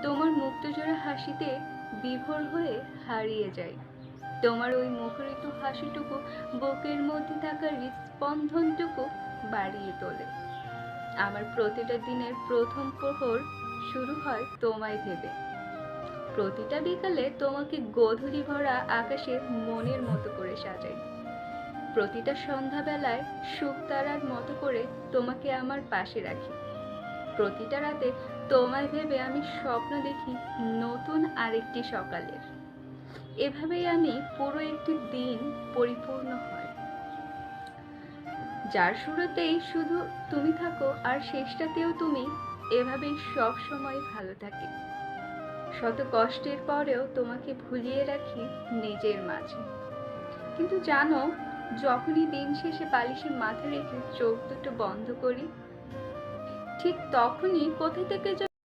তোমার মুক্তজোড়া হাসিতে বিভোর হয়ে হারিয়ে যায়। তোমার ওই মুখরিত হাসিটুকু বুকের মধ্যে থাকা হৃৎস্পন্দনটুকু বাড়িয়ে তোলে। আমার প্রতিটা দিনের প্রথম প্রহর শুরু হয় তোমায় ভেবে। প্রতিটা বিকালে তোমাকে গোধূলি ভরা আকাশে মনের মতো করে সাজাই। প্রতিটা সন্ধ্যাবেলায় শুকতারার মতো করে তোমাকে আমার পাশে রাখি। প্রতিটা রাতে তোমায় ভেবে আমি স্বপ্ন দেখি নতুন আরেকটি সকালের। এভাবেই আমি পুরো একটি দিন পরিপূর্ণ হয়, যার শুরুতেই শুধু তুমি থাকো আর শেষটাতেও তুমি। এভাবেই সব সময় ভালো থাকি। শত কষ্টের পরেও তোমাকে ভুলিয়ে রাখি নিজের মাঝে। কিন্তু জানো, যখনই দিন শেষে বালিশে মাথা রেখে চোখ দুটো বন্ধ করি, ঠিক তখনই কোথা থেকে